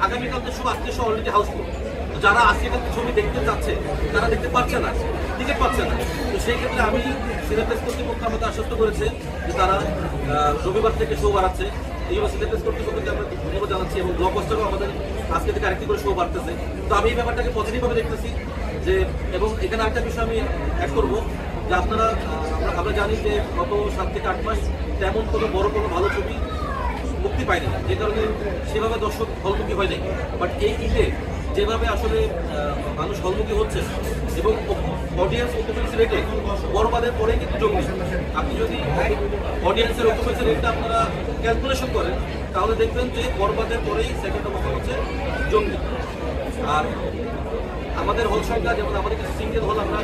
আগামীকাল তো সব আজকে অলরেডি হাউসফুল। যারা আজকে ছবি দেখতে চাচ্ছে তারা দেখতে পাচ্ছে না, টিকিট পাচ্ছে না। তো সেই ক্ষেত্রে আমি সিনেপ্লেক্স কর্তৃপক্ষ আমাদের আশ্বস্ত করেছে যে তারা রবিবার থেকে শো বাড়াচ্ছে। এই সিনেপ্লেক্স কর্তৃপক্ষকে আমরা ধন্যবাদ জানাচ্ছি এবং ব্লকবাস্টারও আমাদের আজকে থেকে আরেকটি করে শো বাড়তেছে। তো আমি এই ব্যাপারটাকে পজিটিভভাবে দেখতেছি যে, এবং এখানে আরেকটা বিষয় আমি অ্যাড করবো যে আপনারা আমরা জানি যে গত 7 থেকে 8 মাস তেমন কোনো বড় কোনো ভালো ছবি মুক্তি পায়নি, যে কারণে সেভাবে দর্শক হলমুখী হয় নাই। বাট এই ঈদে যেভাবে আসলে মানুষ হলমুখী হচ্ছে এবং অডিয়েন্স অকুপেন্সি রেটে বড়বাদের পরে কিন্তু জঙ্গি। আপনি যদি অডিয়েন্সের অকুপেন্সি রেটটা আপনারা ক্যালকুলেশন করেন তাহলে দেখবেন যে বড়বাদের পরেই সেকেন্ড অবস্থান হচ্ছে জঙ্গি। আর আমাদের হল সংখ্যা, যেমন আমাদের কিছু সিঙ্গেল হল আমরা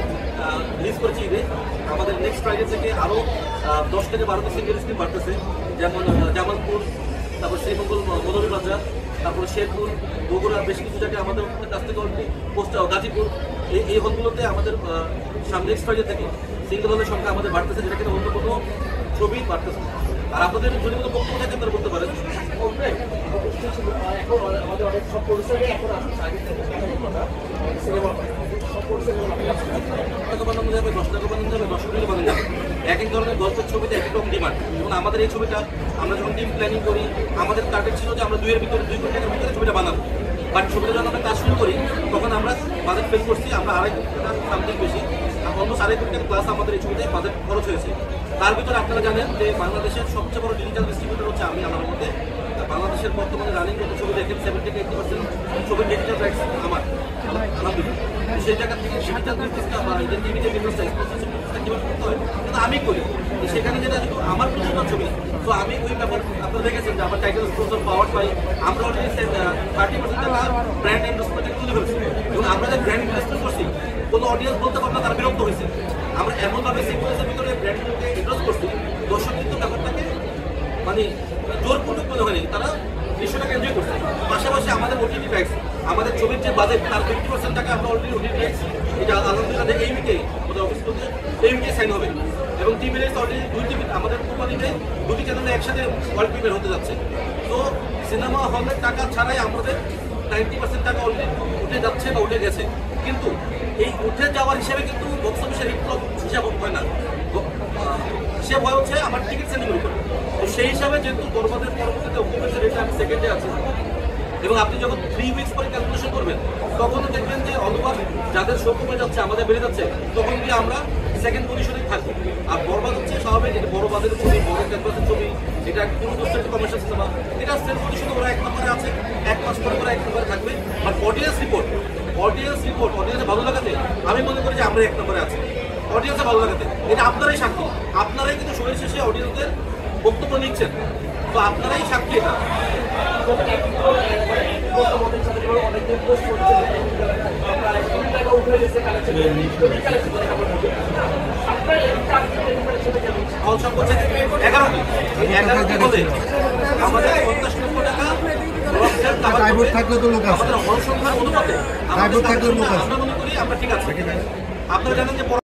রিলিজ করেছি ঈদে, আমাদের নেক্সট ফ্রাইডে থেকে আরও 10 থেকে 12টা সিঙ্গেল স্ক্রিন বাড়তেছে। যেমন জামালপুর, তারপর শ্রীমঙ্গল মৌলভীবাজার, তারপরে শেরপুর, বগুড়া, বেশ কিছু জায়গায় আমাদের কাছ থেকে অলরেডি গাজীপুর, এই হলগুলোতে আমাদের নেক্সট ফ্রাইডে থেকে সিঙ্গেল হলের সংখ্যা আমাদের বাড়তেছে, যেটা কিন্তু অন্য কোনো ছবি বাড়তেছে। আর আপনাদের যদি কোনো বক্তব্য থাকে আপনারা বলতে পারেন। বানানো যাবে, 10 টাকা বানানো যাবে, 10 টাকা বানানো যাবে। এক এক ধরনের গল্পের ছবিতে এক এক রকম ডিমান্ড। যেমন আমাদের এই ছবিটা আমরা যখন টিম প্ল্যানিং করি, আমাদের টার্গেট ছিল যে আমরা 2 কোটি টাকার ভিতরে ছবিটা বানাবো। বাট ছবিটা যখন আমরা কাজ শুরু করি তখন আমরা বাজেট ফেল করছি, আমরা 2.5 কোটি টাকা সামথিং বেশি, অলমোস্ট 2.5 কোটি টাকা প্লাস আমাদের এই ছবিতে বাজেট খরচ হয়েছে। তার ভিতরে আপনারা জানেন যে বাংলাদেশের সবচেয়ে বড় ডিজিটাল ডিস্ট্রিবিউটর হচ্ছে আমি। আমার মধ্যে বাংলাদেশের বর্তমানে রানিং যত ছবি দেখেন 70 থেকে 80% ছবির ডিজিটাল রাইটস আমার সেই জায়গা থেকে ডিজিটাল বিজনেসটা বা টিভিতে বিজনেসটা কীভাবে করতে হয় কিন্তু আমি করি। সেখানে যেটা আমার প্রযোজনা ছবি, তো আমি ওই ব্যাপার আপনারা দেখেছেন যে আমার টাইটেল স্পন্সর পাওয়ার পাই, আমরা অলরেডি 30% টাকা ব্র্যান্ড ইনভেস্টমেন্টে তুলে ফেলছি। এবং আমরা যে ব্র্যান্ড ইনভেস্টমেন্ট করছি কোনো অডিয়েন্স বলতে পারবে না তারা বিরক্ত হয়েছে। আমরা এমনভাবে সিকুয়েন্সের ভিতরে ব্র্যান্ডগুলোকে ইনভেস্ট করছি, দর্শক কিন্তু ব্যাপারটাকে মানে জোরপূর্বক মনে হয়নি, তারা দৃশ্যটাকে এনজয় করছে। পাশাপাশি আমাদের ওটিটি রাইটস, আমাদের ছবির যে বাজেট তার 50% টাকা আমরা অলরেডি ওটিটি রাইটস, এটা আলহামদুলিল্লাহ এই উইকে আমাদের অফিস করতে এই উইকে সাইন হবে। এবং টিভি রাইটস অলরেডি 2 টিভি আমাদের কোম্পানিতে 2টি চ্যানেলে একসাথে ওয়ার্ল্ড প্রিমিয়ার হতে যাচ্ছে। তো সিনেমা হলের টাকা ছাড়াই আমাদের 90% টাকা অলরেডি উঠে যাচ্ছে বা উঠে গেছে। কিন্তু এই উঠে যাওয়ার হিসেবে কিন্তু বক্স অফিসের হিসাব হয় না, হিসাব হয় হচ্ছে আমার টিকিট সেলিংয়ের উপর। তো সেই হিসাবে যেহেতু বরবাদের পরবর্তীতে অকুপেন্সি রেটে আমি সেকেন্ডে আছি, এবং আপনি যখন 3 উইকস পরে ক্যালকুলেশন করবেন তখনও দেখবেন যে অথবা যাদের শো কমে যাচ্ছে আমাদের বেড়ে যাচ্ছে, তখন গিয়ে আমরা সেকেন্ড পজিশনেই থাকবো। আর বরবাদ হচ্ছে স্বাভাবিক, এটা বড়বাদের ছবি, বড় ক্যানভাসের ছবি, এটা কোনো দোষের কমার্শিয়াল সিনেমা, এটা সেম পজিশনে ওরা 1 নম্বরে আছে, 1 মাস পরে ওরা 1 নম্বরে থাকবে। বাট অডিয়েন্স রিপোর্ট অডিয়েন্সে ভালো লাগাতে আমি মনে করি যে আমরা 1 নম্বরে আছি। অডিয়েন্সে ভালো লাগাতে এটা আপনারাই সাক্ষী, আপনারাই কিন্তু শোয়ের শেষে অডিয়েন্সদের বক্তব্য নিচ্ছেন, তো আপনারাই সাক্ষী। এটা হল সংখ্যা হচ্ছে 11টি। 11টি বলে আমাদের 50 লক্ষ টাকা আমাদের হল সংখ্যার অনুপাতে আমরা মনে করি আমরা ঠিক আছে। আপনারা জানেন যে